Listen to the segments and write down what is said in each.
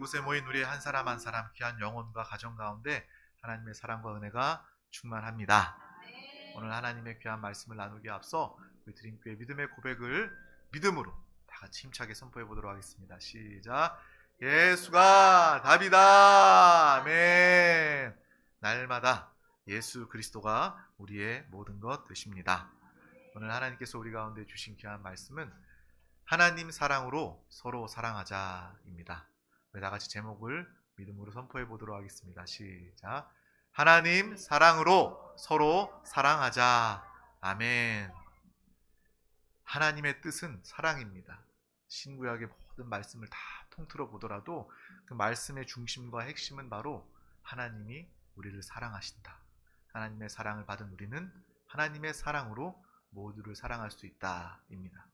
이곳에 모인 우리 한 사람 한 사람 귀한 영혼과 가정 가운데 하나님의 사랑과 은혜가 충만합니다. 오늘 하나님의 귀한 말씀을 나누기에 앞서 우리 드림교회 믿음의 고백을 믿음으로 다 같이 힘차게 선포해 보도록 하겠습니다. 시작. 예수가 답이다. 아멘. 날마다 예수 그리스도가 우리의 모든 것 되십니다. 오늘 하나님께서 우리 가운데 주신 귀한 말씀은 하나님 사랑으로 서로 사랑하자입니다. 우리 다 같이 제목을 믿음으로 선포해 보도록 하겠습니다. 시작. 하나님 사랑으로 서로 사랑하자. 아멘. 하나님의 뜻은 사랑입니다. 신구약의 모든 말씀을 다 통틀어 보더라도 그 말씀의 중심과 핵심은 바로 하나님이 우리를 사랑하신다. 하나님의 사랑을 받은 우리는 하나님의 사랑으로 모두를 사랑할 수 있다입니다.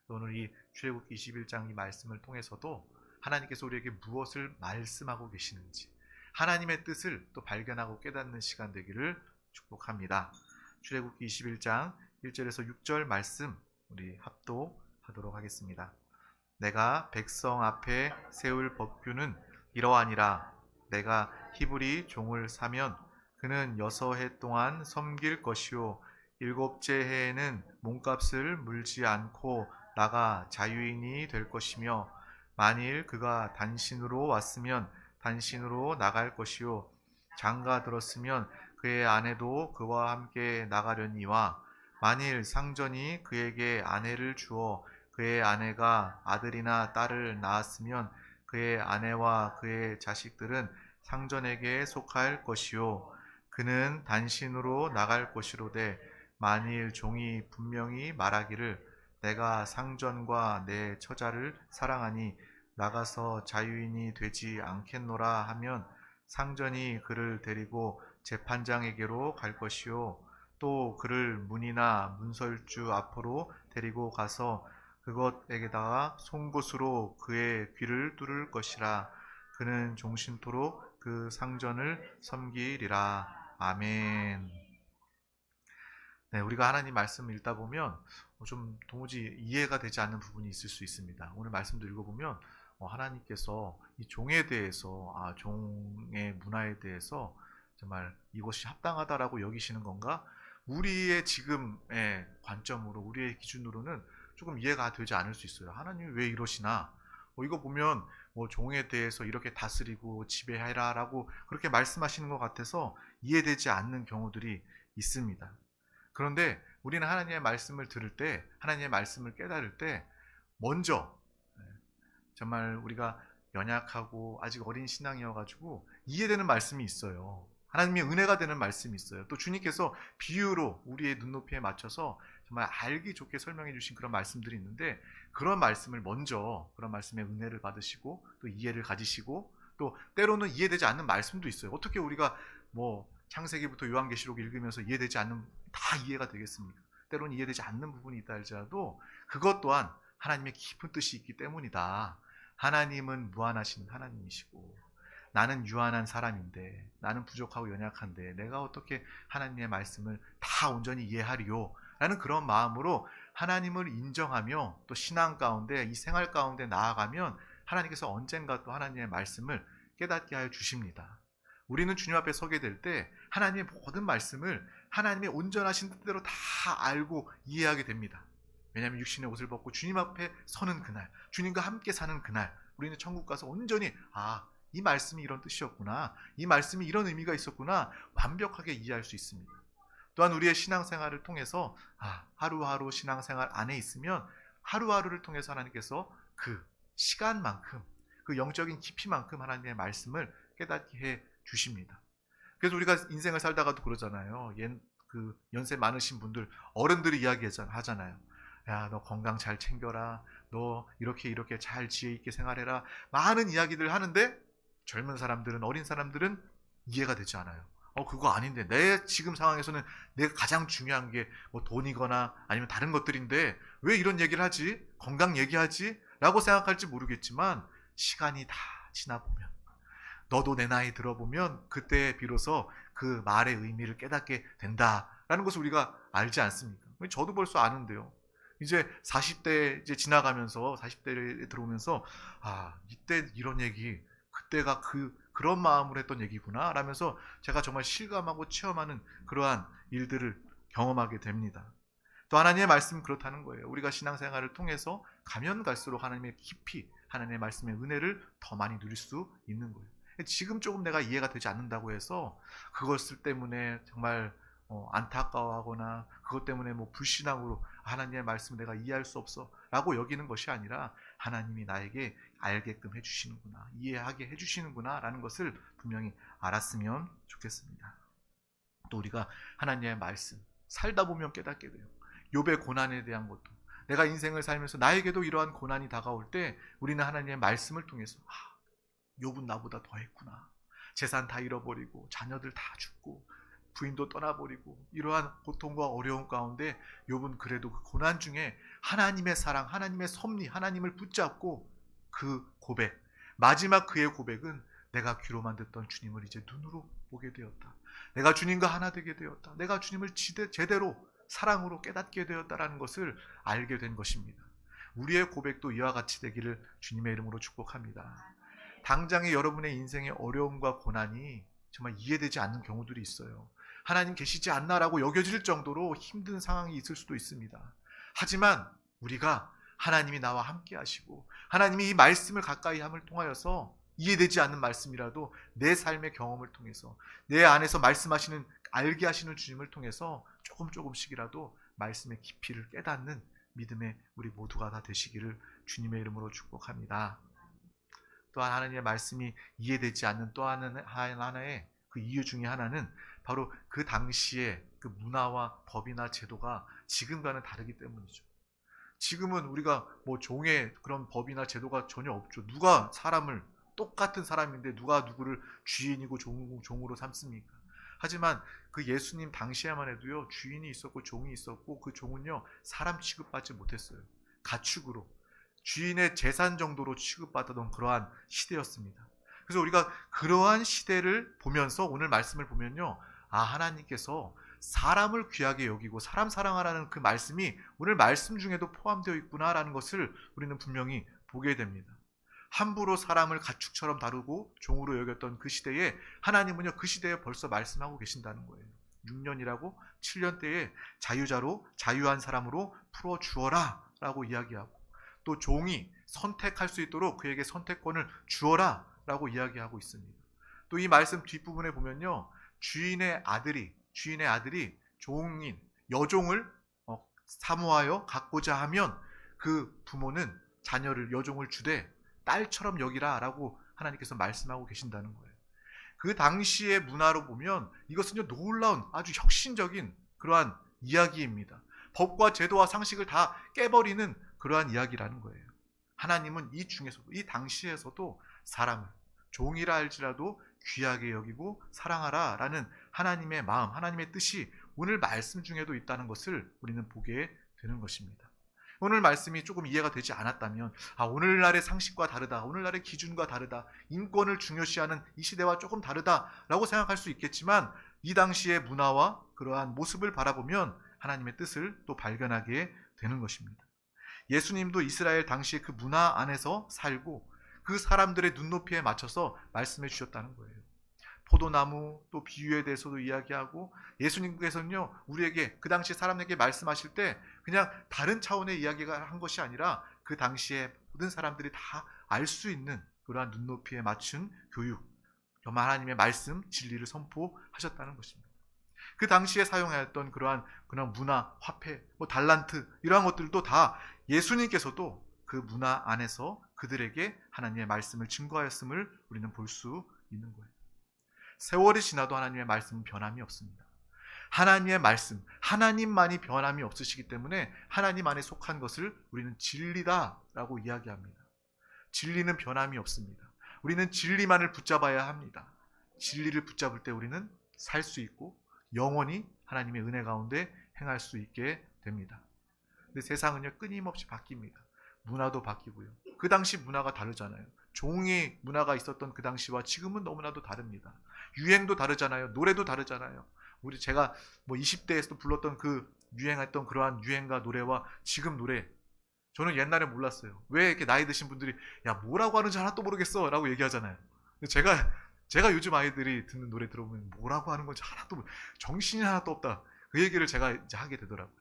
오늘 이 출애굽기 21장 이 말씀을 통해서도 하나님께서 우리에게 무엇을 말씀하고 계시는지 하나님의 뜻을 또 발견하고 깨닫는 시간 되기를 축복합니다. 출애굽기 21장 1절에서 6절 말씀 우리 합독하도록 하겠습니다. 내가 백성 앞에 세울 법규는 이러하니라. 내가 히브리 종을 사면 그는 6해 동안 섬길 것이요 7째 해에는 몸값을 물지 않고 나가 자유인이 될 것이며 만일 그가 단신으로 왔으면 단신으로 나갈 것이요 장가 들었으면 그의 아내도 그와 함께 나가려니와 만일 상전이 그에게 아내를 주어 그의 아내가 아들이나 딸을 낳았으면 그의 아내와 그의 자식들은 상전에게 속할 것이요 그는 단신으로 나갈 것이로되 만일 종이 분명히 말하기를 내가 상전과 내 처자를 사랑하니 나가서 자유인이 되지 않겠노라 하면 상전이 그를 데리고 재판장에게로 갈 것이요 또 그를 문이나 문설주 앞으로 데리고 가서 그것에게다가 송곳으로 그의 귀를 뚫을 것이라. 그는 종신토록 그 상전을 섬기리라. 아멘. 네, 우리가 하나님 말씀을 읽다 보면 좀 도무지 이해가 되지 않는 부분이 있을 수 있습니다. 오늘 말씀도 읽어보면 하나님께서 이 종에 대해서 종의 문화에 대해서 정말 이것이 합당하다라고 여기시는 건가? 우리의 지금의 관점으로 우리의 기준으로는 조금 이해가 되지 않을 수 있어요. 하나님이 왜 이러시나? 이거 보면 종에 대해서 이렇게 다스리고 지배해라라고 그렇게 말씀하시는 것 같아서 이해되지 않는 경우들이 있습니다. 그런데 우리는 하나님의 말씀을 들을 때, 하나님의 말씀을 깨달을 때 먼저 정말 우리가 연약하고 아직 어린 신앙이어가지고 이해되는 말씀이 있어요. 하나님의 은혜가 되는 말씀이 있어요. 또 주님께서 비유로 우리의 눈높이에 맞춰서 정말 알기 좋게 설명해 주신 그런 말씀들이 있는데 그런 말씀을 먼저 그런 말씀의 은혜를 받으시고 또 이해를 가지시고 또 때로는 이해되지 않는 말씀도 있어요. 어떻게 우리가 창세기부터 요한계시록 읽으면서 이해되지 않는 다 이해가 되겠습니까? 때로는 이해되지 않는 부분이 있다 할지라도 그것 또한 하나님의 깊은 뜻이 있기 때문이다. 하나님은 무한하신 하나님이시고 나는 유한한 사람인데 나는 부족하고 연약한데 내가 어떻게 하나님의 말씀을 다 온전히 이해하리요? 라는 그런 마음으로 하나님을 인정하며 또 신앙 가운데 이 생활 가운데 나아가면 하나님께서 언젠가 또 하나님의 말씀을 깨닫게 하여 주십니다. 우리는 주님 앞에 서게 될 때 하나님의 모든 말씀을 하나님의 온전하신 뜻대로 다 알고 이해하게 됩니다. 왜냐하면 육신의 옷을 벗고 주님 앞에 서는 그날, 주님과 함께 사는 그날 우리는 천국 가서 온전히 이 말씀이 이런 뜻이었구나, 이 말씀이 이런 의미가 있었구나 완벽하게 이해할 수 있습니다. 또한 우리의 신앙생활을 통해서 하루하루 신앙생활 안에 있으면 하루하루를 통해서 하나님께서 그 시간만큼 그 영적인 깊이만큼 하나님의 말씀을 깨닫게 해 주십니다. 그래서 우리가 인생을 살다가도 그러잖아요. 연세 많으신 분들 어른들이 이야기하잖아요. 야, 너 건강 잘 챙겨라. 너 이렇게 잘 지혜 있게 생활해라. 많은 이야기들 하는데 젊은 사람들은 어린 사람들은 이해가 되지 않아요. 그거 아닌데 내 지금 상황에서는 내가 가장 중요한 게 돈이거나 아니면 다른 것들인데 왜 이런 얘기를 하지? 건강 얘기하지? 라고 생각할지 모르겠지만 시간이 다 지나 보면 너도 내 나이 들어보면 그때 비로소 그 말의 의미를 깨닫게 된다라는 것을 우리가 알지 않습니까? 저도 벌써 아는데요. 이제 40대 이제 지나가면서 40대에 들어오면서 이때 이런 얘기 그때가 그런 마음으로 했던 얘기구나 라면서 제가 정말 실감하고 체험하는 그러한 일들을 경험하게 됩니다. 또 하나님의 말씀은 그렇다는 거예요. 우리가 신앙생활을 통해서 가면 갈수록 하나님의 깊이 하나님의 말씀의 은혜를 더 많이 누릴 수 있는 거예요. 지금 조금 내가 이해가 되지 않는다고 해서 그것을 때문에 정말 안타까워하거나 그것 때문에 불신앙으로 하나님의 말씀을 내가 이해할 수 없어 라고 여기는 것이 아니라 하나님이 나에게 알게끔 해주시는구나, 이해하게 해주시는구나 라는 것을 분명히 알았으면 좋겠습니다. 또 우리가 하나님의 말씀 살다 보면 깨닫게 돼요. 욥의 고난에 대한 것도, 내가 인생을 살면서 나에게도 이러한 고난이 다가올 때 우리는 하나님의 말씀을 통해서 욥은 나보다 더했구나, 재산 다 잃어버리고 자녀들 다 죽고 부인도 떠나버리고 이러한 고통과 어려움 가운데 욥은 그래도 그 고난 중에 하나님의 사랑, 하나님의 섭리, 하나님을 붙잡고 그 고백, 마지막 그의 고백은 내가 귀로만 듣던 주님을 이제 눈으로 보게 되었다, 내가 주님과 하나 되게 되었다, 내가 주님을 제대로 사랑으로 깨닫게 되었다라는 것을 알게 된 것입니다. 우리의 고백도 이와 같이 되기를 주님의 이름으로 축복합니다. 당장의 여러분의 인생의 어려움과 고난이 정말 이해되지 않는 경우들이 있어요. 하나님 계시지 않나라고 여겨질 정도로 힘든 상황이 있을 수도 있습니다. 하지만 우리가 하나님이 나와 함께 하시고 하나님이 이 말씀을 가까이 함을 통하여서 이해되지 않는 말씀이라도 내 삶의 경험을 통해서 내 안에서 말씀하시는, 알게 하시는 주님을 통해서 조금씩이라도 말씀의 깊이를 깨닫는 믿음의 우리 모두가 다 되시기를 주님의 이름으로 축복합니다. 또한 하나님의 말씀이 이해되지 않는 또 하나의 그 이유 중에 하나는 바로 그 당시에 그 문화와 법이나 제도가 지금과는 다르기 때문이죠. 지금은 우리가 종의 그런 법이나 제도가 전혀 없죠. 누가 사람을, 똑같은 사람인데 누가 누구를 주인이고 종으로 삼습니까? 하지만 그 예수님 당시에만 해도요, 주인이 있었고 종이 있었고 그 종은요 사람 취급받지 못했어요. 가축으로, 주인의 재산 정도로 취급받던 그러한 시대였습니다. 그래서 우리가 그러한 시대를 보면서 오늘 말씀을 보면요, 하나님께서 사람을 귀하게 여기고 사람 사랑하라는 그 말씀이 오늘 말씀 중에도 포함되어 있구나라는 것을 우리는 분명히 보게 됩니다. 함부로 사람을 가축처럼 다루고 종으로 여겼던 그 시대에 하나님은요, 그 시대에 벌써 말씀하고 계신다는 거예요. 6년이라고 7년 때에 자유한 사람으로 풀어주어라 라고 이야기하고, 또 종이 선택할 수 있도록 그에게 선택권을 주어라 라고 이야기하고 있습니다. 또 이 말씀 뒷부분에 보면요, 주인의 아들이 종인 여종을 사모하여 갖고자 하면 그 부모는 자녀를, 여종을 주되 딸처럼 여기라 라고 하나님께서 말씀하고 계신다는 거예요. 그 당시의 문화로 보면 이것은요, 놀라운 아주 혁신적인 그러한 이야기입니다. 법과 제도와 상식을 다 깨버리는 그러한 이야기라는 거예요. 하나님은 이 중에서도, 이 당시에서도 사람을 종이라 할지라도 귀하게 여기고 사랑하라 라는 하나님의 마음, 하나님의 뜻이 오늘 말씀 중에도 있다는 것을 우리는 보게 되는 것입니다. 오늘 말씀이 조금 이해가 되지 않았다면, 오늘날의 상식과 다르다, 오늘날의 기준과 다르다, 인권을 중요시하는 이 시대와 조금 다르다라고 생각할 수 있겠지만, 이 당시의 문화와 그러한 모습을 바라보면 하나님의 뜻을 또 발견하게 되는 것입니다. 예수님도 이스라엘 당시의 그 문화 안에서 살고 그 사람들의 눈높이에 맞춰서 말씀해 주셨다는 거예요. 포도나무, 또 비유에 대해서도 이야기하고, 예수님께서는요, 우리에게 그 당시 사람에게 말씀하실 때 그냥 다른 차원의 이야기가 한 것이 아니라 그 당시에 모든 사람들이 다 알 수 있는 그러한 눈높이에 맞춘 교육, 하나님의 말씀, 진리를 선포하셨다는 것입니다. 그 당시에 사용하였던 그러한 문화, 화폐, 달란트 이러한 것들도 다 예수님께서도 그 문화 안에서 그들에게 하나님의 말씀을 증거하였음을 우리는 볼 수 있는 거예요. 세월이 지나도 하나님의 말씀은 변함이 없습니다. 하나님의 말씀, 하나님만이 변함이 없으시기 때문에 하나님 안에 속한 것을 우리는 진리다라고 이야기합니다. 진리는 변함이 없습니다. 우리는 진리만을 붙잡아야 합니다. 진리를 붙잡을 때 우리는 살 수 있고 영원히 하나님의 은혜 가운데 행할 수 있게 됩니다. 근데 세상은요, 끊임없이 바뀝니다. 문화도 바뀌고요. 그 당시 문화가 다르잖아요. 종의 문화가 있었던 그 당시와 지금은 너무나도 다릅니다. 유행도 다르잖아요. 노래도 다르잖아요. 제가 20대에서도 불렀던 그 유행했던 그러한 유행과 노래와 지금 노래, 저는 옛날에 몰랐어요. 왜 이렇게 나이 드신 분들이 뭐라고 하는지 하나도 모르겠어 라고 얘기하잖아요. 제가 요즘 아이들이 듣는 노래 들어보면 뭐라고 하는 건지 하나도 정신이 하나도 없다. 그 얘기를 제가 이제 하게 되더라고요.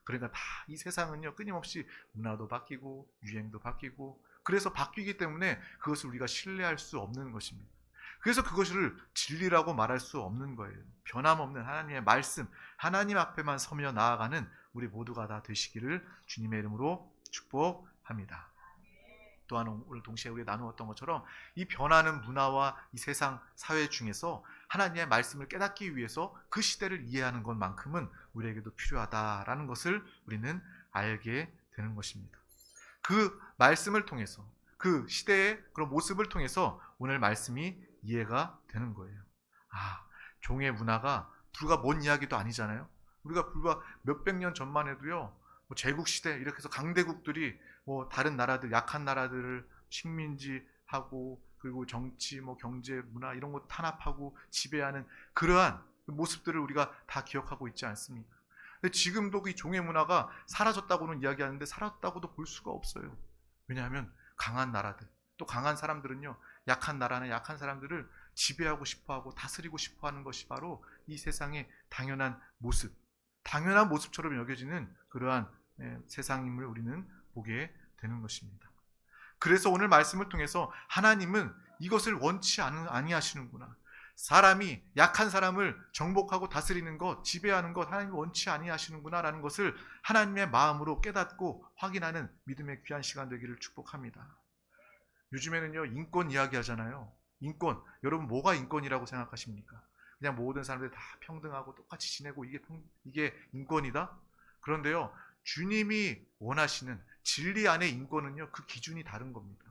그러니까 다 이 세상은요 끊임없이 문화도 바뀌고 유행도 바뀌고 그래서 바뀌기 때문에 그것을 우리가 신뢰할 수 없는 것입니다. 그래서 그것을 진리라고 말할 수 없는 거예요. 변함없는 하나님의 말씀, 하나님 앞에만 서며 나아가는 우리 모두가 다 되시기를 주님의 이름으로 축복합니다. 또한 오늘 동시에 우리가 나누었던 것처럼 이 변하는 문화와 이 세상 사회 중에서 하나님의 말씀을 깨닫기 위해서 그 시대를 이해하는 것만큼은 우리에게도 필요하다라는 것을 우리는 알게 되는 것입니다. 그 말씀을 통해서 그 시대의 그런 모습을 통해서 오늘 말씀이 이해가 되는 거예요. 종의 문화가 불과 먼 이야기도 아니잖아요. 우리가 불과 몇백 년 전만 해도요, 제국시대 이렇게 해서 강대국들이 다른 나라들, 약한 나라들을 식민지하고 그리고 정치, 경제, 문화 이런 거 탄압하고 지배하는 그러한 모습들을 우리가 다 기억하고 있지 않습니까? 근데 지금도 그 종의 문화가 사라졌다고는 이야기하는데 사라졌다고도 볼 수가 없어요. 왜냐하면 강한 나라들, 또 강한 사람들은요, 약한 나라나 약한 사람들을 지배하고 싶어하고 다스리고 싶어하는 것이 바로 이 세상의 당연한 모습, 당연한 모습처럼 여겨지는 그러한 세상임을 우리는 보게 되는 것입니다. 그래서 오늘 말씀을 통해서 하나님은 이것을 원치 아니하시는구나. 사람이 약한 사람을 정복하고 다스리는 것, 지배하는 것 하나님이 원치 아니하시는구나 라는 것을 하나님의 마음으로 깨닫고 확인하는 믿음의 귀한 시간 되기를 축복합니다. 요즘에는요 인권 이야기하잖아요. 인권, 여러분 뭐가 인권이라고 생각하십니까? 그냥 모든 사람들이 다 평등하고 똑같이 지내고 이게 인권이다? 그런데요 주님이 원하시는 진리 안의 인권은요 그 기준이 다른 겁니다.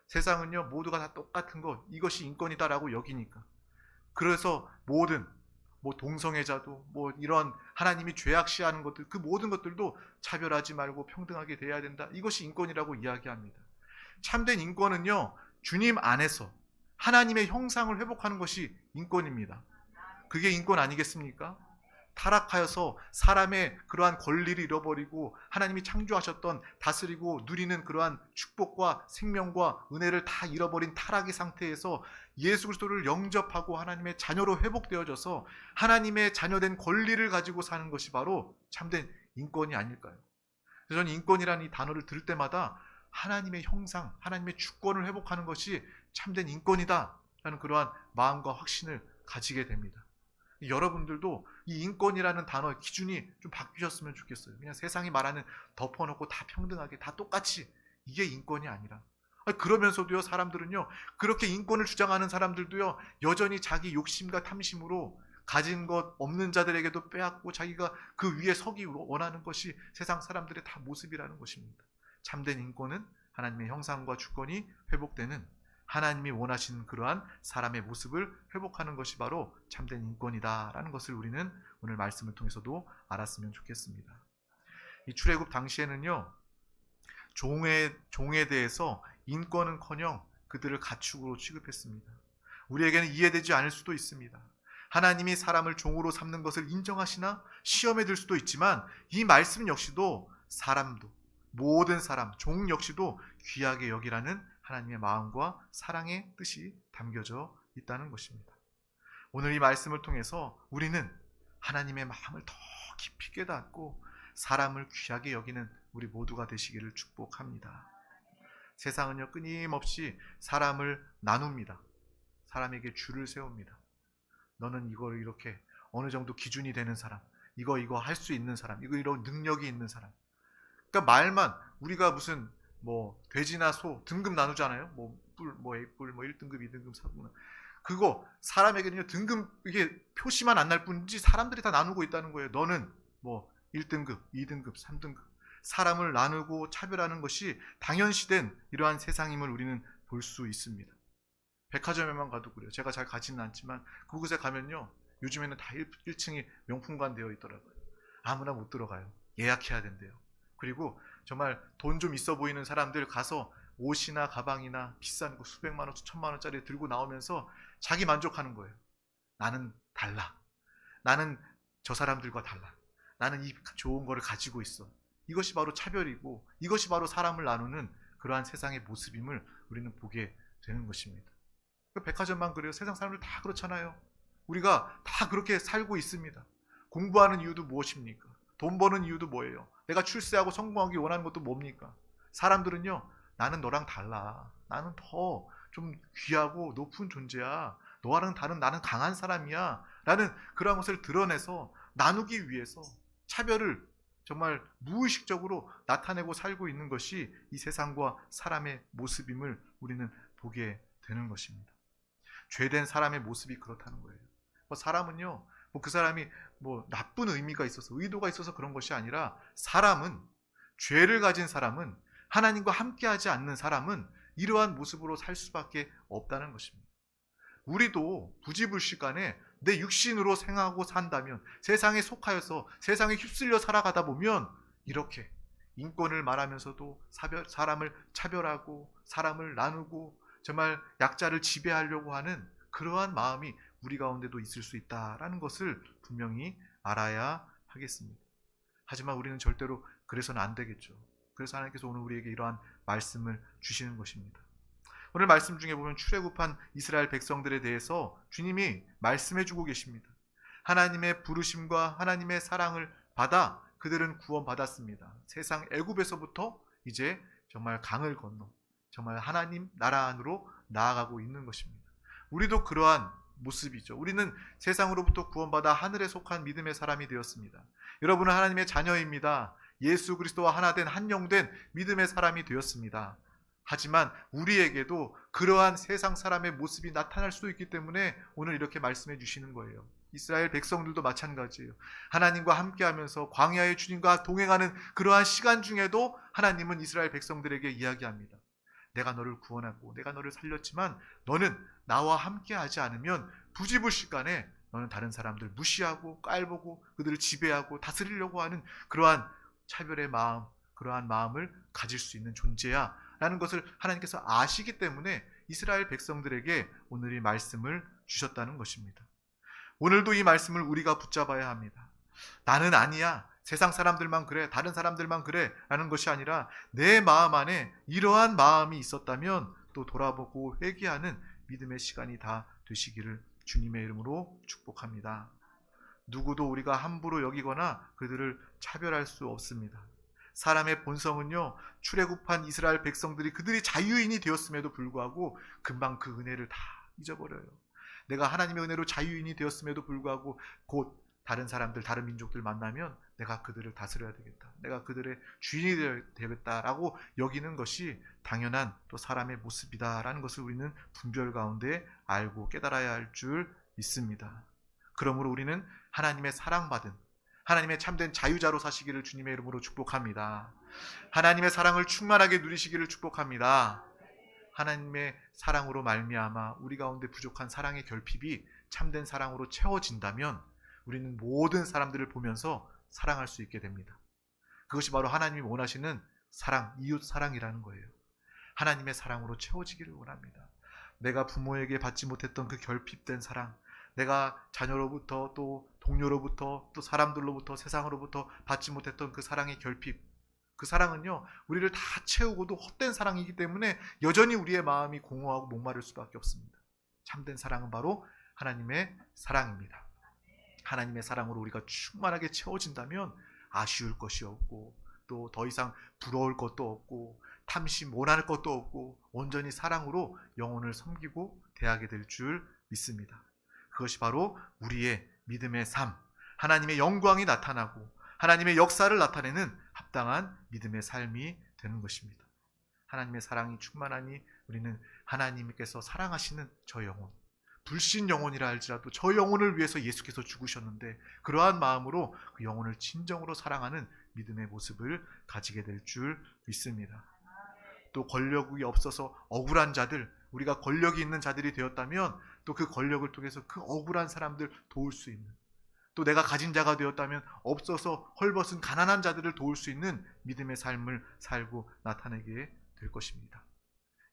세상은요 모두가 다 똑같은 것, 이것이 인권이다라고 여기니까 그래서 모든 동성애자도 이런 하나님이 죄악시하는 것들, 그 모든 것들도 차별하지 말고 평등하게 돼야 된다, 이것이 인권이라고 이야기합니다. 참된 인권은요 주님 안에서 하나님의 형상을 회복하는 것이 인권입니다. 그게 인권 아니겠습니까? 타락하여서 사람의 그러한 권리를 잃어버리고 하나님이 창조하셨던 다스리고 누리는 그러한 축복과 생명과 은혜를 다 잃어버린 타락의 상태에서 예수 그리스도를 영접하고 하나님의 자녀로 회복되어져서 하나님의 자녀된 권리를 가지고 사는 것이 바로 참된 인권이 아닐까요? 그래서 저는 인권이라는 이 단어를 들을 때마다 하나님의 형상, 하나님의 주권을 회복하는 것이 참된 인권이다 라는 그러한 마음과 확신을 가지게 됩니다. 여러분들도 이 인권이라는 단어 기준이 좀 바뀌셨으면 좋겠어요. 그냥 세상이 말하는 덮어놓고 다 평등하게 다 똑같이, 이게 인권이 아니라, 그러면서도요 사람들은요 그렇게 인권을 주장하는 사람들도요 여전히 자기 욕심과 탐심으로 가진 것 없는 자들에게도 빼앗고 자기가 그 위에 서기 원하는 것이 세상 사람들의 다 모습이라는 것입니다. 참된 인권은 하나님의 형상과 주권이 회복되는, 하나님이 원하시는 그러한 사람의 모습을 회복하는 것이 바로 참된 인권이다라는 것을 우리는 오늘 말씀을 통해서도 알았으면 좋겠습니다. 이 출애굽 당시에는요 종에 대해서 인권은커녕 그들을 가축으로 취급했습니다. 우리에게는 이해되지 않을 수도 있습니다. 하나님이 사람을 종으로 삼는 것을 인정하시나 시험에 들 수도 있지만 이 말씀 역시도 사람도, 모든 사람, 종 역시도 귀하게 여기라는 하나님의 마음과 사랑의 뜻이 담겨져 있다는 것입니다. 오늘 이 말씀을 통해서 우리는 하나님의 마음을 더 깊이 깨닫고 사람을 귀하게 여기는 우리 모두가 되시기를 축복합니다. 세상은요 끊임없이 사람을 나눕니다. 사람에게 줄을 세웁니다. 너는 이걸 이렇게 어느 정도 기준이 되는 사람, 이거 할 수 있는 사람, 이런 능력이 있는 사람. 그러니까 말만 우리가 무슨 돼지나 소 등급 나누잖아요. 뿔, A뿔, 1등급, 2등급, 4등급. 그거 사람에게는요 등급, 이게 표시만 안 날 뿐이지 사람들이 다 나누고 있다는 거예요. 너는 1등급, 2등급, 3등급. 사람을 나누고 차별하는 것이 당연시된 이러한 세상임을 우리는 볼 수 있습니다. 백화점에만 가도 그래요. 제가 잘 가지는 않지만 그곳에 가면요 요즘에는 다 1층이 명품관 되어 있더라고요. 아무나 못 들어가요. 예약해야 된대요. 그리고 정말 돈 좀 있어 보이는 사람들 가서 옷이나 가방이나 비싼 거 수백만 원, 수천만 원짜리 들고 나오면서 자기 만족하는 거예요. 나는 달라. 나는 저 사람들과 달라. 나는 이 좋은 거를 가지고 있어. 이것이 바로 차별이고 이것이 바로 사람을 나누는 그러한 세상의 모습임을 우리는 보게 되는 것입니다. 백화점만 그래요. 세상 사람들 다 그렇잖아요. 우리가 다 그렇게 살고 있습니다. 공부하는 이유도 무엇입니까? 돈 버는 이유도 뭐예요? 내가 출세하고 성공하기 원하는 것도 뭡니까? 사람들은요, 나는 너랑 달라. 나는 더 좀 귀하고 높은 존재야. 너와는 다른 나는 강한 사람이야. 라는 그런 것을 드러내서 나누기 위해서 차별을 정말 무의식적으로 나타내고 살고 있는 것이 이 세상과 사람의 모습임을 우리는 보게 되는 것입니다. 죄된 사람의 모습이 그렇다는 거예요. 사람은요, 그 사람이 나쁜 의미가 있어서 의도가 있어서 그런 것이 아니라 사람은 죄를 가진 사람은 하나님과 함께하지 않는 사람은 이러한 모습으로 살 수밖에 없다는 것입니다. 우리도 부지불식간에 내 육신으로 생하고 산다면 세상에 속하여서 세상에 휩쓸려 살아가다 보면 이렇게 인권을 말하면서도 사람을 차별하고 사람을 나누고 정말 약자를 지배하려고 하는 그러한 마음이 우리 가운데도 있을 수 있다라는 것을 분명히 알아야 하겠습니다. 하지만 우리는 절대로 그래서는 안 되겠죠. 그래서 하나님께서 오늘 우리에게 이러한 말씀을 주시는 것입니다. 오늘 말씀 중에 보면 출애굽한 이스라엘 백성들에 대해서 주님이 말씀해 주고 계십니다. 하나님의 부르심과 하나님의 사랑을 받아 그들은 구원받았습니다. 세상 애굽에서부터 이제 정말 강을 건너 정말 하나님 나라 안으로 나아가고 있는 것입니다. 우리도 그러한 모습이죠. 우리는 세상으로부터 구원받아 하늘에 속한 믿음의 사람이 되었습니다. 여러분은 하나님의 자녀입니다. 예수 그리스도와 하나 된 한영된 믿음의 사람이 되었습니다. 하지만 우리에게도 그러한 세상 사람의 모습이 나타날 수도 있기 때문에 오늘 이렇게 말씀해 주시는 거예요. 이스라엘 백성들도 마찬가지예요. 하나님과 함께하면서 광야의 주님과 동행하는 그러한 시간 중에도 하나님은 이스라엘 백성들에게 이야기합니다. 내가 너를 구원하고 내가 너를 살렸지만 너는 나와 함께하지 않으면 부지불식간에 너는 다른 사람들 무시하고 깔보고 그들을 지배하고 다스리려고 하는 그러한 차별의 마음, 그러한 마음을 가질 수 있는 존재야 라는 것을 하나님께서 아시기 때문에 이스라엘 백성들에게 오늘 이 말씀을 주셨다는 것입니다. 오늘도 이 말씀을 우리가 붙잡아야 합니다. 나는 아니야, 세상 사람들만 그래, 다른 사람들만 그래 라는 것이 아니라 내 마음 안에 이러한 마음이 있었다면 또 돌아보고 회개하는 믿음의 시간이 다 되시기를 주님의 이름으로 축복합니다. 누구도 우리가 함부로 여기거나 그들을 차별할 수 없습니다. 사람의 본성은요, 출애굽한 이스라엘 백성들이 그들이 자유인이 되었음에도 불구하고 금방 그 은혜를 다 잊어버려요. 내가 하나님의 은혜로 자유인이 되었음에도 불구하고 곧 다른 사람들, 다른 민족들 만나면 내가 그들을 다스려야 되겠다, 내가 그들의 주인이 되겠다라고 여기는 것이 당연한 또 사람의 모습이다라는 것을 우리는 분별 가운데 알고 깨달아야 할 줄 믿습니다. 그러므로 우리는 하나님의 사랑받은 하나님의 참된 자유자로 사시기를 주님의 이름으로 축복합니다. 하나님의 사랑을 충만하게 누리시기를 축복합니다. 하나님의 사랑으로 말미암아 우리 가운데 부족한 사랑의 결핍이 참된 사랑으로 채워진다면 우리는 모든 사람들을 보면서 사랑할 수 있게 됩니다. 그것이 바로 하나님이 원하시는 사랑, 이웃 사랑이라는 거예요. 하나님의 사랑으로 채워지기를 원합니다. 내가 부모에게 받지 못했던 그 결핍된 사랑, 내가 자녀로부터 또 동료로부터 또 사람들로부터 세상으로부터 받지 못했던 그 사랑의 결핍, 그 사랑은요 우리를 다 채우고도 헛된 사랑이기 때문에 여전히 우리의 마음이 공허하고 목마를 수밖에 없습니다. 참된 사랑은 바로 하나님의 사랑입니다. 하나님의 사랑으로 우리가 충만하게 채워진다면 아쉬울 것이 없고 또 더 이상 부러울 것도 없고 탐심 원할 것도 없고 온전히 사랑으로 영혼을 섬기고 대하게 될 줄 믿습니다. 그것이 바로 우리의 믿음의 삶, 하나님의 영광이 나타나고 하나님의 역사를 나타내는 합당한 믿음의 삶이 되는 것입니다. 하나님의 사랑이 충만하니 우리는 하나님께서 사랑하시는 저 영혼, 불신 영혼이라 할지라도 저 영혼을 위해서 예수께서 죽으셨는데 그러한 마음으로 그 영혼을 진정으로 사랑하는 믿음의 모습을 가지게 될 줄 믿습니다. 또 권력이 없어서 억울한 자들, 우리가 권력이 있는 자들이 되었다면 또 그 권력을 통해서 그 억울한 사람들 도울 수 있는, 또 내가 가진 자가 되었다면 없어서 헐벗은 가난한 자들을 도울 수 있는 믿음의 삶을 살고 나타내게 될 것입니다.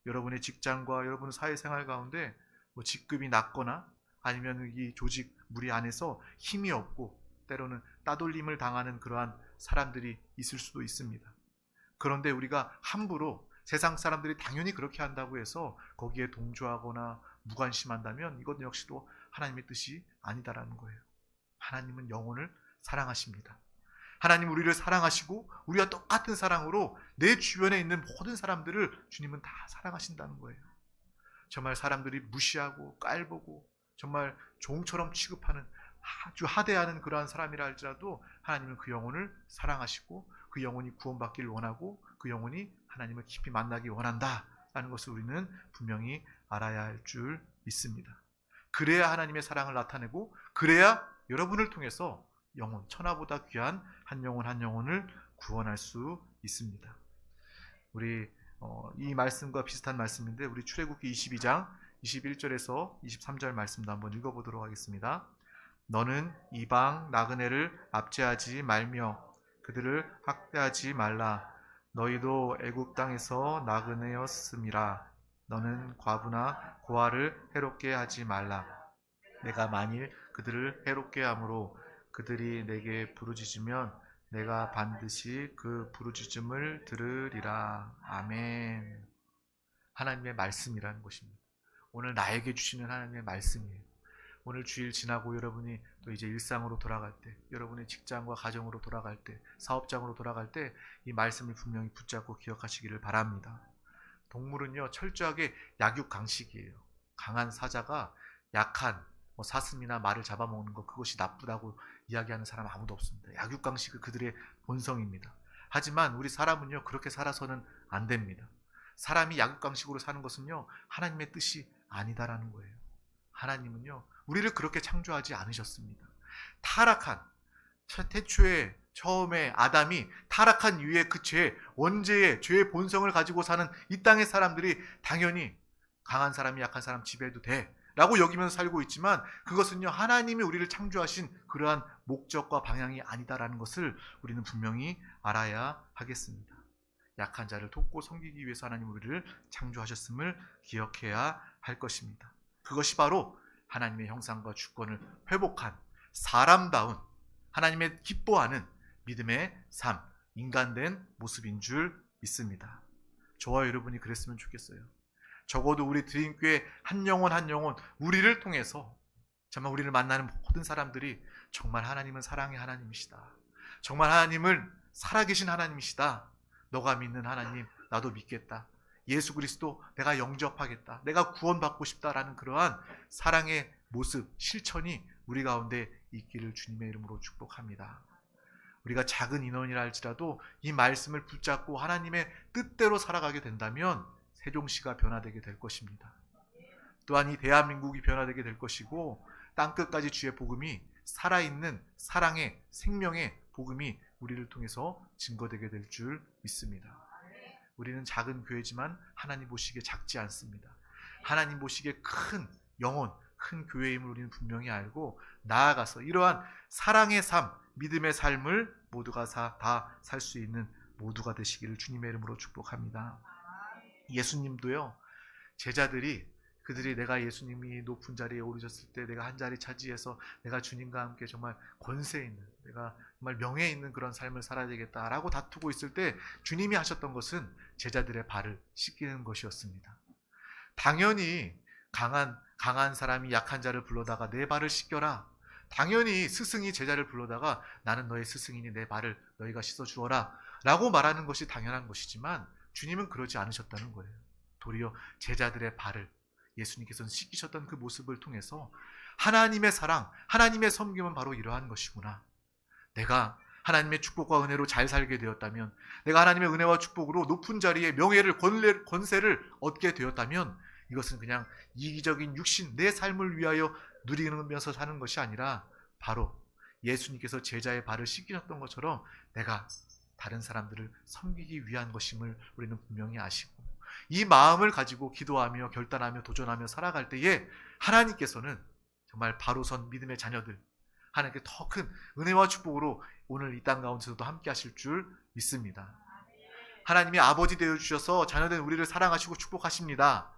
여러분의 직장과 여러분의 사회생활 가운데 직급이 낮거나 아니면 이 조직 무리 안에서 힘이 없고 때로는 따돌림을 당하는 그러한 사람들이 있을 수도 있습니다. 그런데 우리가 함부로 세상 사람들이 당연히 그렇게 한다고 해서 거기에 동조하거나 무관심한다면 이것 역시도 하나님의 뜻이 아니다라는 거예요. 하나님은 영혼을 사랑하십니다. 하나님 우리를 사랑하시고 우리와 똑같은 사랑으로 내 주변에 있는 모든 사람들을 주님은 다 사랑하신다는 거예요. 정말 사람들이 무시하고 깔보고 정말 종처럼 취급하는 아주 하대하는 그러한 사람이라 할지라도 하나님은 그 영혼을 사랑하시고 그 영혼이 구원받기를 원하고 그 영혼이 하나님을 깊이 만나기 원한다라는 것을 우리는 분명히 알아야 할 줄 믿습니다. 그래야 하나님의 사랑을 나타내고 그래야 여러분을 통해서 영혼, 천하보다 귀한 한 영혼 한 영혼을 구원할 수 있습니다. 우리 이 말씀과 비슷한 말씀인데 우리 출애굽기 22장 21절에서 23절 말씀도 한번 읽어보도록 하겠습니다. 너는 이방 나그네를 압제하지 말며 그들을 학대하지 말라. 너희도 애굽 땅에서 나그네였음이라. 너는 과부나 고아를 해롭게 하지 말라. 내가 만일 그들을 해롭게 함으로 그들이 내게 부르짖으면 내가 반드시 그 부르짖음을 들으리라. 아멘. 하나님의 말씀이라는 것입니다. 오늘 나에게 주시는 하나님의 말씀이에요. 오늘 주일 지나고 여러분이 또 이제 일상으로 돌아갈 때, 여러분의 직장과 가정으로 돌아갈 때, 사업장으로 돌아갈 때 이 말씀을 분명히 붙잡고 기억하시기를 바랍니다. 동물은요 철저하게 약육강식이에요. 강한 사자가 약한 사슴이나 말을 잡아먹는 것, 그것이 나쁘다고 이야기하는 사람 아무도 없습니다. 약육강식은 그들의 본성입니다. 하지만 우리 사람은요 그렇게 살아서는 안 됩니다. 사람이 약육강식으로 사는 것은요 하나님의 뜻이 아니다라는 거예요. 하나님은요 우리를 그렇게 창조하지 않으셨습니다. 타락한 태초에 처음에 아담이 타락한 이후에 그 죄, 원죄의 죄의 본성을 가지고 사는 이 땅의 사람들이 당연히 강한 사람이 약한 사람 지배해도 돼 라고 여기면서 살고 있지만 그것은요 하나님이 우리를 창조하신 그러한 목적과 방향이 아니다라는 것을 우리는 분명히 알아야 하겠습니다. 약한 자를 돕고 섬기기 위해서 하나님 우리를 창조하셨음을 기억해야 할 것입니다. 그것이 바로 하나님의 형상과 주권을 회복한 사람다운 하나님의 기뻐하는 믿음의 삶, 인간된 모습인 줄 믿습니다. 저와 여러분이 그랬으면 좋겠어요. 적어도 우리 드림교회 한 영혼 한 영혼 우리를 통해서 정말 우리를 만나는 모든 사람들이 정말 하나님은 사랑의 하나님이시다. 정말 하나님을 살아계신 하나님이시다. 너가 믿는 하나님 나도 믿겠다. 예수 그리스도 내가 영접하겠다. 내가 구원받고 싶다라는 그러한 사랑의 모습, 실천이 우리 가운데 있기를 주님의 이름으로 축복합니다. 우리가 작은 인원이라 할지라도 이 말씀을 붙잡고 하나님의 뜻대로 살아가게 된다면 세종시가 변화되게 될 것입니다. 또한 이 대한민국이 변화되게 될 것이고 땅끝까지 주의 복음이 살아있는 사랑의 생명의 복음이 우리를 통해서 증거되게 될 줄 믿습니다. 우리는 작은 교회지만 하나님 보시기에 작지 않습니다. 하나님 보시기에 큰 영혼, 큰 교회임을 우리는 분명히 알고 나아가서 이러한 사랑의 삶, 믿음의 삶을 모두가 다 살 수 있는 모두가 되시기를 주님의 이름으로 축복합니다. 예수님도요, 제자들이 그들이 내가 예수님이 높은 자리에 오르셨을 때 내가 한 자리 차지해서 내가 주님과 함께 정말 권세 있는, 내가 정말 명예 있는 그런 삶을 살아야 되겠다라고 다투고 있을 때 주님이 하셨던 것은 제자들의 발을 씻기는 것이었습니다. 당연히 강한 사람이 약한 자를 불러다가 내 발을 씻겨라. 당연히 스승이 제자를 불러다가 나는 너의 스승이니 내 발을 너희가 씻어주어라 라고 말하는 것이 당연한 것이지만 주님은 그러지 않으셨다는 거예요. 도리어 제자들의 발을 예수님께서는 씻기셨던 그 모습을 통해서 하나님의 사랑, 하나님의 섬김은 바로 이러한 것이구나. 내가 하나님의 축복과 은혜로 잘 살게 되었다면, 내가 하나님의 은혜와 축복으로 높은 자리에 명예를, 권세를 얻게 되었다면 이것은 그냥 이기적인 육신, 내 삶을 위하여 누리면서 사는 것이 아니라 바로 예수님께서 제자의 발을 씻기셨던 것처럼 내가 다른 사람들을 섬기기 위한 것임을 우리는 분명히 아시고 이 마음을 가지고 기도하며 결단하며 도전하며 살아갈 때에 하나님께서는 정말 바로선 믿음의 자녀들, 하나님께 더 큰 은혜와 축복으로 오늘 이 땅 가운데서도 함께 하실 줄 믿습니다. 하나님이 아버지 되어주셔서 자녀된 우리를 사랑하시고 축복하십니다.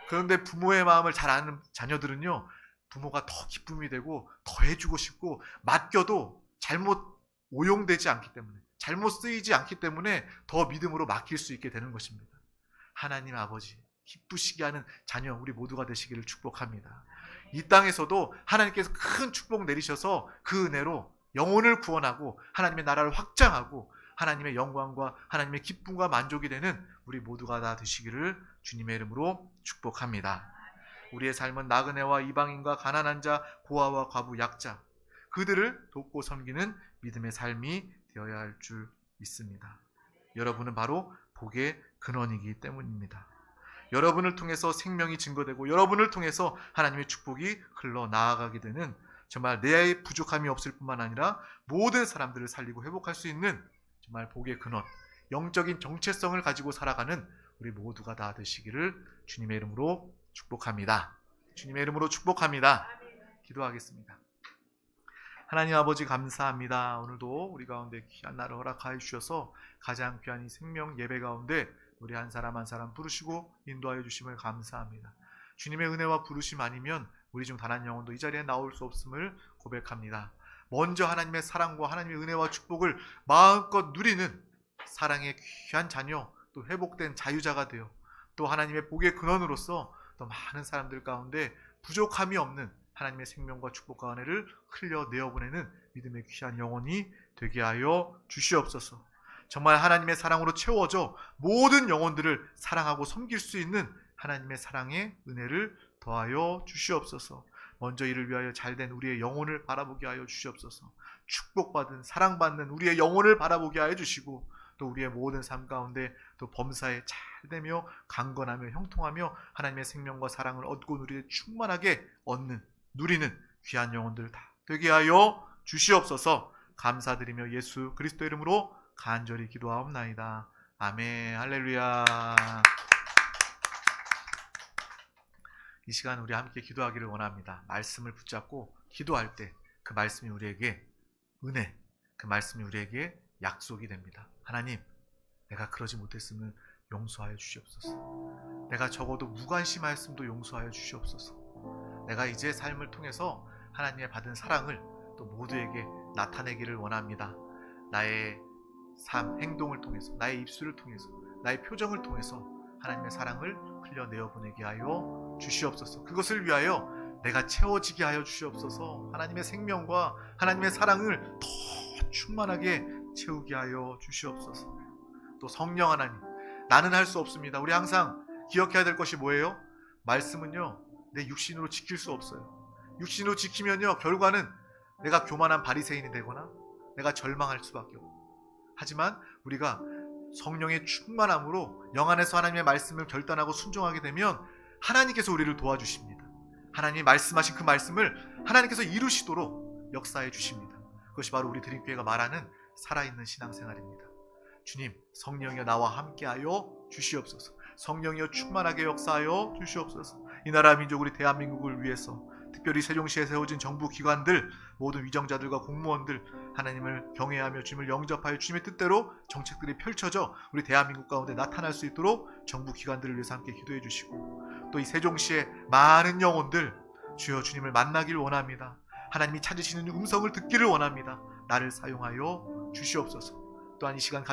그런데 부모의 마음을 잘 아는 자녀들은요, 부모가 더 기쁨이 되고 더 해주고 싶고 맡겨도 잘못 오용되지 않기 때문에, 잘못 쓰이지 않기 때문에 더 믿음으로 맡길 수 있게 되는 것입니다. 하나님 아버지, 기쁘시게 하는 자녀 우리 모두가 되시기를 축복합니다. 이 땅에서도 하나님께서 큰 축복 내리셔서 그 은혜로 영혼을 구원하고 하나님의 나라를 확장하고 하나님의 영광과 하나님의 기쁨과 만족이 되는 우리 모두가 다 되시기를 주님의 이름으로 축복합니다. 우리의 삶은 나그네와 이방인과 가난한 자, 고아와 과부, 약자 그들을 돕고 섬기는 믿음의 삶이 되어야 할 줄 믿습니다. 여러분은 바로 복의 근원이기 때문입니다. 여러분을 통해서 생명이 증거되고 여러분을 통해서 하나님의 축복이 흘러나아가게 되는 정말 내 부족함이 없을 뿐만 아니라 모든 사람들을 살리고 회복할 수 있는 정말 복의 근원, 영적인 정체성을 가지고 살아가는 우리 모두가 다 되시기를 주님의 이름으로 축복합니다. 주님의 이름으로 축복합니다. 기도하겠습니다. 하나님 아버지 감사합니다. 오늘도 우리 가운데 귀한 날을 허락하여 주셔서 가장 귀한 이 생명 예배 가운데 우리 한 사람 한 사람 부르시고 인도하여 주심을 감사합니다. 주님의 은혜와 부르심 아니면 우리 중 단 한 영혼도 이 자리에 나올 수 없음을 고백합니다. 먼저 하나님의 사랑과 하나님의 은혜와 축복을 마음껏 누리는 사랑의 귀한 자녀, 또 회복된 자유자가 되어 또 하나님의 복의 근원으로서 또 많은 사람들 가운데 부족함이 없는 하나님의 생명과 축복과 은혜를 흘려내어보내는 믿음의 귀한 영혼이 되게 하여 주시옵소서. 정말 하나님의 사랑으로 채워져 모든 영혼들을 사랑하고 섬길 수 있는 하나님의 사랑의 은혜를 더하여 주시옵소서. 먼저 이를 위하여 잘된 우리의 영혼을 바라보게 하여 주시옵소서. 축복받은 사랑받는 우리의 영혼을 바라보게 하여 주시고 또 우리의 모든 삶 가운데 또 범사에 잘되며 강건하며 형통하며 하나님의 생명과 사랑을 얻고 누리되 충만하게 누리는 귀한 영혼들 다 되게 하여 주시옵소서. 감사드리며 예수 그리스도 이름으로 간절히 기도하옵나이다. 아멘. 할렐루야. 이 시간 우리 함께 기도하기를 원합니다. 말씀을 붙잡고 기도할 때 그 말씀이 우리에게 은혜, 그 말씀이 우리에게 약속이 됩니다. 하나님, 내가 그러지 못했음을 용서하여 주시옵소서. 내가 적어도 무관심하였음도 용서하여 주시옵소서. 내가 이제 삶을 통해서 하나님의 받은 사랑을 또 모두에게 나타내기를 원합니다. 나의 삶, 행동을 통해서, 나의 입술을 통해서, 나의 표정을 통해서 하나님의 사랑을 흘려내어 보내게 하여 주시옵소서. 그것을 위하여 내가 채워지게 하여 주시옵소서. 하나님의 생명과 하나님의 사랑을 더 충만하게 채우게 하여 주시옵소서. 또 성령 하나님, 나는 할 수 없습니다. 우리 항상 기억해야 될 것이 뭐예요? 말씀은요, 내 육신으로 지킬 수 없어요. 육신으로 지키면요, 결과는 내가 교만한 바리새인이 되거나 내가 절망할 수밖에 없고, 하지만 우리가 성령의 충만함으로 영 안에서 하나님의 말씀을 결단하고 순종하게 되면 하나님께서 우리를 도와주십니다. 하나님이 말씀하신 그 말씀을 하나님께서 이루시도록 역사해 주십니다. 그것이 바로 우리 드림교회가 말하는 살아있는 신앙생활입니다. 주님, 성령이여 나와 함께하여 주시옵소서. 성령이여 충만하게 역사하여 주시옵소서. 이 나라 민족 우리 대한민국을 위해서 특별히 세종시에 세워진 정부기관들, 모든 위정자들과 공무원들 하나님을 경외하며 주님을 영접하여 주님의 뜻대로 정책들이 펼쳐져 우리 대한민국 가운데 나타날 수 있도록 정부기관들을 위해서 함께 기도해 주시고, 또 이 세종시의 많은 영혼들 주여 주님을 만나길 원합니다. 하나님이 찾으시는 음성을 듣기를 원합니다. 나를 사용하여 주시옵소서. 또한 이 시간